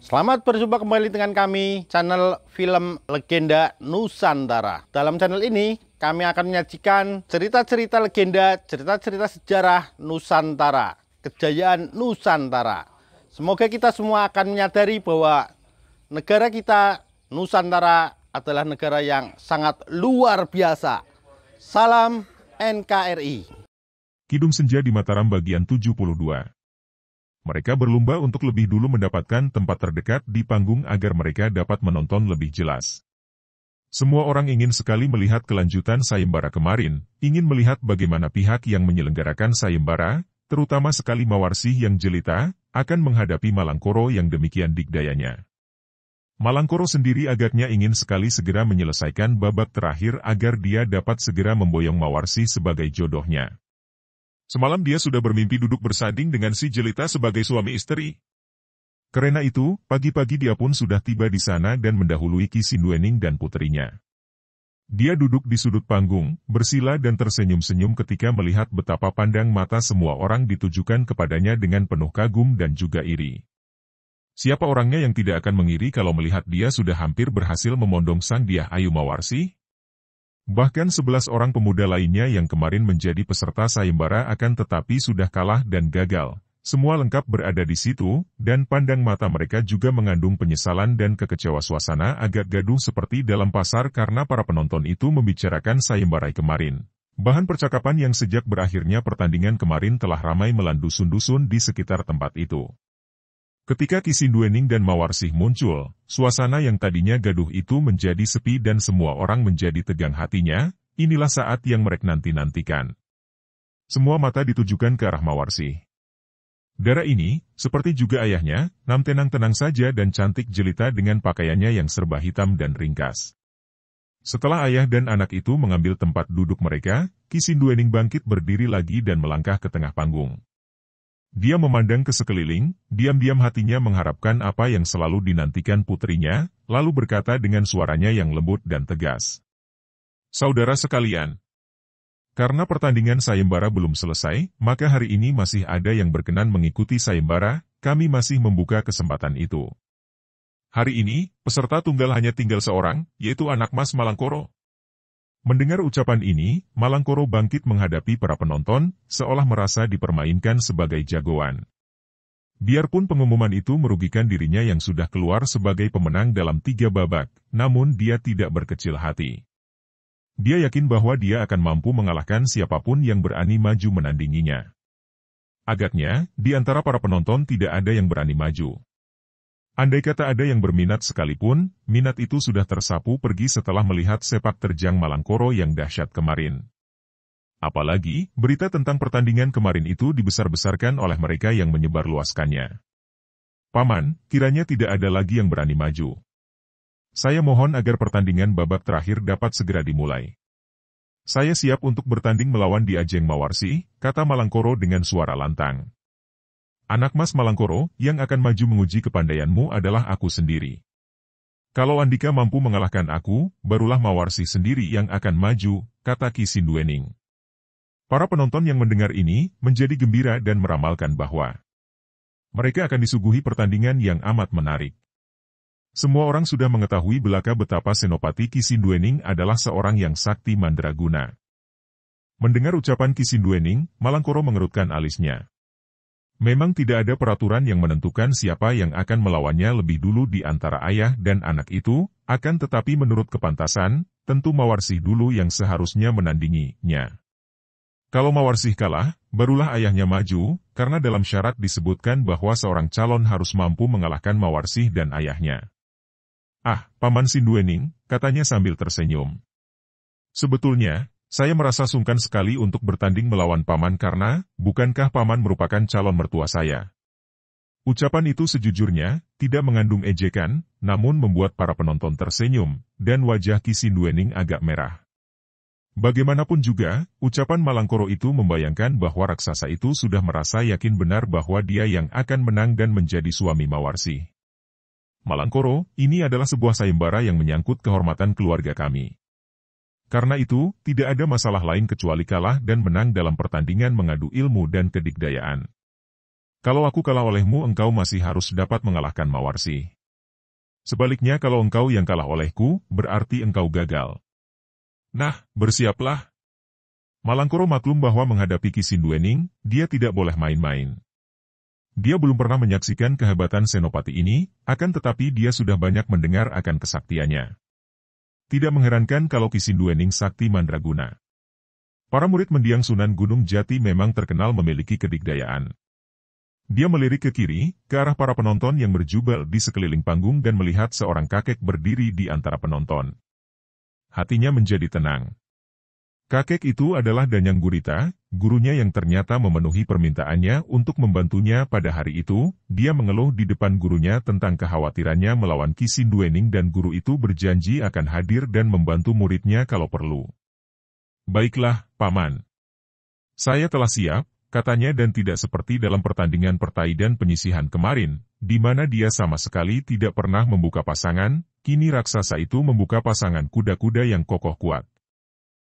Selamat berjumpa kembali dengan kami, channel Film Legenda Nusantara. Dalam channel ini, kami akan menyajikan cerita-cerita legenda, cerita-cerita sejarah Nusantara, kejayaan Nusantara. Semoga kita semua akan menyadari bahwa negara kita, Nusantara, adalah negara yang sangat luar biasa. Salam NKRI. Kidung Senja di Mataram bagian 72. Mereka berlomba untuk lebih dulu mendapatkan tempat terdekat di panggung agar mereka dapat menonton lebih jelas. Semua orang ingin sekali melihat kelanjutan sayembara kemarin, ingin melihat bagaimana pihak yang menyelenggarakan sayembara, terutama sekali Mawarsih yang jelita, akan menghadapi Malangkoro yang demikian dikdayanya. Malangkoro sendiri agaknya ingin sekali segera menyelesaikan babak terakhir agar dia dapat segera memboyong Mawarsih sebagai jodohnya. Semalam dia sudah bermimpi duduk bersanding dengan si jelita sebagai suami istri. Karena itu, pagi-pagi dia pun sudah tiba di sana dan mendahului Ki Sinduening dan puterinya. Dia duduk di sudut panggung, bersila dan tersenyum-senyum ketika melihat betapa pandang mata semua orang ditujukan kepadanya dengan penuh kagum dan juga iri. Siapa orangnya yang tidak akan mengiri kalau melihat dia sudah hampir berhasil memondong sang Dyah Ayu Mawarsih? Bahkan 11 orang pemuda lainnya yang kemarin menjadi peserta sayembara akan tetapi sudah kalah dan gagal. Semua lengkap berada di situ, dan pandang mata mereka juga mengandung penyesalan dan kekecewaan. Suasana agak gaduh seperti dalam pasar karena para penonton itu membicarakan sayembara kemarin. Bahan percakapan yang sejak berakhirnya pertandingan kemarin telah ramai melandung dusun-dusun di sekitar tempat itu. Ketika Ki Sinduening dan Mawarsih muncul, suasana yang tadinya gaduh itu menjadi sepi dan semua orang menjadi tegang hatinya. Inilah saat yang mereka nanti-nantikan. Semua mata ditujukan ke arah Mawarsih. Dara ini, seperti juga ayahnya, tenang-tenang saja dan cantik jelita dengan pakaiannya yang serba hitam dan ringkas. Setelah ayah dan anak itu mengambil tempat duduk mereka, Ki Sinduening bangkit berdiri lagi dan melangkah ke tengah panggung. Dia memandang ke sekeliling, diam-diam hatinya mengharapkan apa yang selalu dinantikan putrinya, lalu berkata dengan suaranya yang lembut dan tegas. Saudara sekalian, karena pertandingan sayembara belum selesai, maka hari ini masih ada yang berkenan mengikuti sayembara, kami masih membuka kesempatan itu. Hari ini, peserta tunggal hanya tinggal seorang, yaitu anak Mas Malangkoro. Mendengar ucapan ini, Malangkoro bangkit menghadapi para penonton, seolah merasa dipermainkan sebagai jagoan. Biarpun pengumuman itu merugikan dirinya yang sudah keluar sebagai pemenang dalam 3 babak, namun dia tidak berkecil hati. Dia yakin bahwa dia akan mampu mengalahkan siapapun yang berani maju menandinginya. Agaknya, di antara para penonton tidak ada yang berani maju. Andai kata ada yang berminat sekalipun, minat itu sudah tersapu pergi setelah melihat sepak terjang Malangkoro yang dahsyat kemarin. Apalagi, berita tentang pertandingan kemarin itu dibesar-besarkan oleh mereka yang menyebarluaskannya. Paman, kiranya tidak ada lagi yang berani maju. Saya mohon agar pertandingan babak terakhir dapat segera dimulai. Saya siap untuk bertanding melawan Di Ajeng Mawarsih, kata Malangkoro dengan suara lantang. Anak Mas Malangkoro, yang akan maju menguji kepandaianmu adalah aku sendiri. Kalau Andika mampu mengalahkan aku, barulah Mawarsih sendiri yang akan maju, kata Ki Sinduening. Para penonton yang mendengar ini, menjadi gembira dan meramalkan bahwa mereka akan disuguhi pertandingan yang amat menarik. Semua orang sudah mengetahui belaka betapa Senopati Ki Sinduening adalah seorang yang sakti mandraguna. Mendengar ucapan Ki Sinduening, Malangkoro mengerutkan alisnya. Memang tidak ada peraturan yang menentukan siapa yang akan melawannya lebih dulu di antara ayah dan anak itu, akan tetapi menurut kepantasan, tentu Mawarsih dulu yang seharusnya menandinginya. Kalau Mawarsih kalah, barulah ayahnya maju, karena dalam syarat disebutkan bahwa seorang calon harus mampu mengalahkan Mawarsih dan ayahnya. Ah, Paman Sinduening, katanya sambil tersenyum. Sebetulnya, saya merasa sungkan sekali untuk bertanding melawan Paman karena, bukankah Paman merupakan calon mertua saya? Ucapan itu sejujurnya, tidak mengandung ejekan, namun membuat para penonton tersenyum, dan wajah Ki Sinduening agak merah. Bagaimanapun juga, ucapan Malangkoro itu membayangkan bahwa raksasa itu sudah merasa yakin benar bahwa dia yang akan menang dan menjadi suami Mawarsih. Malangkoro, ini adalah sebuah sayembara yang menyangkut kehormatan keluarga kami. Karena itu, tidak ada masalah lain kecuali kalah dan menang dalam pertandingan mengadu ilmu dan kedikdayaan. Kalau aku kalah olehmu, engkau masih harus dapat mengalahkan Mawarsi. Sebaliknya kalau engkau yang kalah olehku, berarti engkau gagal. Nah, bersiaplah. Malangkoro maklum bahwa menghadapi Ki Sinduening, dia tidak boleh main-main. Dia belum pernah menyaksikan kehebatan Senopati ini, akan tetapi dia sudah banyak mendengar akan kesaktiannya. Tidak mengherankan kalau Ki Sinduening sakti mandraguna. Para murid mendiang Sunan Gunung Jati memang terkenal memiliki kedikdayaan. Dia melirik ke kiri, ke arah para penonton yang berjubel di sekeliling panggung dan melihat seorang kakek berdiri di antara penonton. Hatinya menjadi tenang. Kakek itu adalah Danyang Gurita, gurunya yang ternyata memenuhi permintaannya untuk membantunya pada hari itu. Dia mengeluh di depan gurunya tentang kekhawatirannya melawan Ki Sinduening dan guru itu berjanji akan hadir dan membantu muridnya kalau perlu. Baiklah, Paman. Saya telah siap, katanya, dan tidak seperti dalam pertandingan pertai dan penyisihan kemarin, di mana dia sama sekali tidak pernah membuka pasangan, kini raksasa itu membuka pasangan kuda-kuda yang kokoh kuat.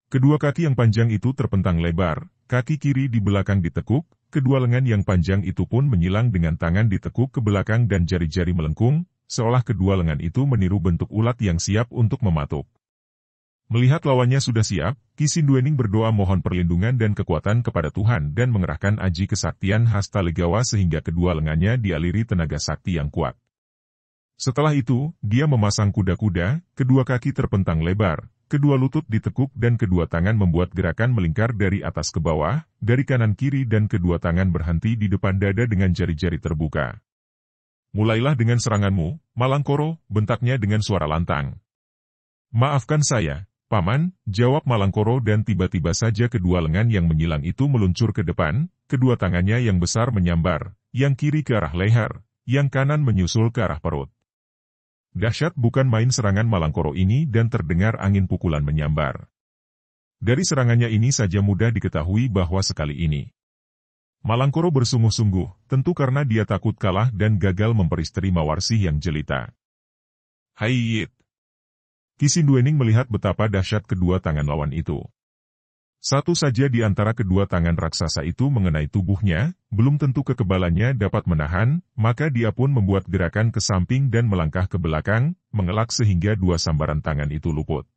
Kedua kaki yang panjang itu terpentang lebar, kaki kiri di belakang ditekuk, kedua lengan yang panjang itu pun menyilang dengan tangan ditekuk ke belakang dan jari-jari melengkung, seolah kedua lengan itu meniru bentuk ulat yang siap untuk mematuk. Melihat lawannya sudah siap, Ki Sinduening berdoa mohon perlindungan dan kekuatan kepada Tuhan dan mengerahkan aji kesaktian Hasta Legawa sehingga kedua lengannya dialiri tenaga sakti yang kuat. Setelah itu, dia memasang kuda-kuda, kedua kaki terpentang lebar, kedua lutut ditekuk dan kedua tangan membuat gerakan melingkar dari atas ke bawah, dari kanan kiri dan kedua tangan berhenti di depan dada dengan jari-jari terbuka. Mulailah dengan seranganmu, Malangkoro, bentaknya dengan suara lantang. Maafkan saya, Paman, jawab Malangkoro dan tiba-tiba saja kedua lengan yang menyilang itu meluncur ke depan, kedua tangannya yang besar menyambar, yang kiri ke arah leher, yang kanan menyusul ke arah perut. Dahsyat bukan main serangan Malangkoro ini dan terdengar angin pukulan menyambar. Dari serangannya ini saja mudah diketahui bahwa sekali ini Malangkoro bersungguh-sungguh, tentu karena dia takut kalah dan gagal memperistri Mawarsi yang jelita. Haiyit! Ki Sinduening melihat betapa dahsyat kedua tangan lawan itu. Satu saja di antara kedua tangan raksasa itu mengenai tubuhnya, belum tentu kekebalannya dapat menahan, maka dia pun membuat gerakan ke samping dan melangkah ke belakang, mengelak sehingga dua sambaran tangan itu luput.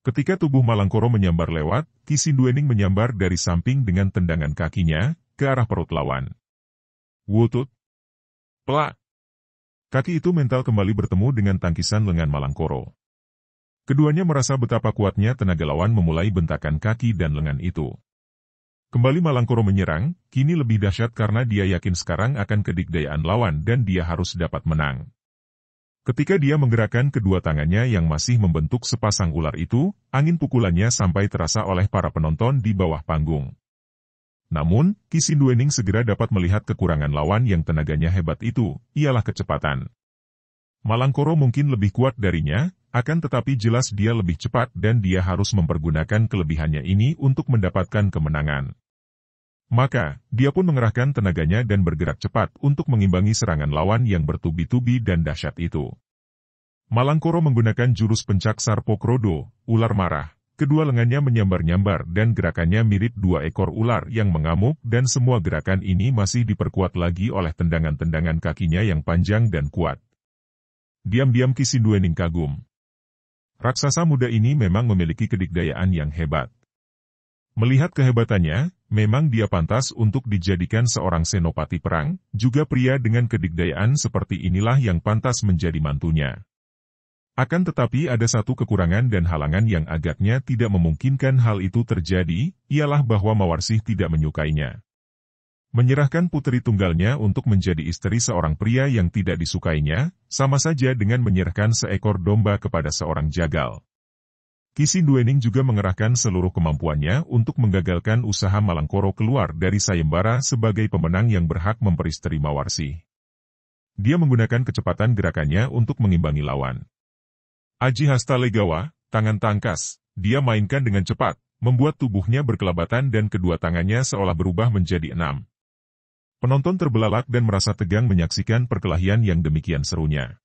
Ketika tubuh Malangkoro menyambar lewat, Ki Sinduening menyambar dari samping dengan tendangan kakinya, ke arah perut lawan. Wutut! Plak! Kaki itu mental kembali bertemu dengan tangkisan lengan Malangkoro. Keduanya merasa betapa kuatnya tenaga lawan memulai bentakan kaki dan lengan itu. Kembali Malangkoro menyerang, kini lebih dahsyat karena dia yakin sekarang akan kedikdayaan lawan dan dia harus dapat menang. Ketika dia menggerakkan kedua tangannya yang masih membentuk sepasang ular itu, angin pukulannya sampai terasa oleh para penonton di bawah panggung. Namun, Ki Sinduening segera dapat melihat kekurangan lawan yang tenaganya hebat itu, ialah kecepatan. Malangkoro mungkin lebih kuat darinya, akan tetapi jelas dia lebih cepat dan dia harus mempergunakan kelebihannya ini untuk mendapatkan kemenangan. Maka, dia pun mengerahkan tenaganya dan bergerak cepat untuk mengimbangi serangan lawan yang bertubi-tubi dan dahsyat itu. Malangkoro menggunakan jurus pencak Sarpokrodo, ular marah. Kedua lengannya menyambar-nyambar dan gerakannya mirip dua ekor ular yang mengamuk dan semua gerakan ini masih diperkuat lagi oleh tendangan-tendangan kakinya yang panjang dan kuat. Diam-diam Ki Sinduening kagum. Raksasa muda ini memang memiliki kedikdayaan yang hebat. Melihat kehebatannya, memang dia pantas untuk dijadikan seorang senopati perang, juga pria dengan kedikdayaan seperti inilah yang pantas menjadi mantunya. Akan tetapi ada satu kekurangan dan halangan yang agaknya tidak memungkinkan hal itu terjadi, ialah bahwa Mawarsih tidak menyukainya. Menyerahkan putri tunggalnya untuk menjadi istri seorang pria yang tidak disukainya, sama saja dengan menyerahkan seekor domba kepada seorang jagal. Ki Sinduening juga mengerahkan seluruh kemampuannya untuk menggagalkan usaha Malangkoro keluar dari sayembara sebagai pemenang yang berhak memperistri Mawarsih. Dia menggunakan kecepatan gerakannya untuk mengimbangi lawan. Aji Hasta Legawa, tangan tangkas, dia mainkan dengan cepat, membuat tubuhnya berkelabatan dan kedua tangannya seolah berubah menjadi 6. Penonton terbelalak dan merasa tegang menyaksikan perkelahian yang demikian serunya.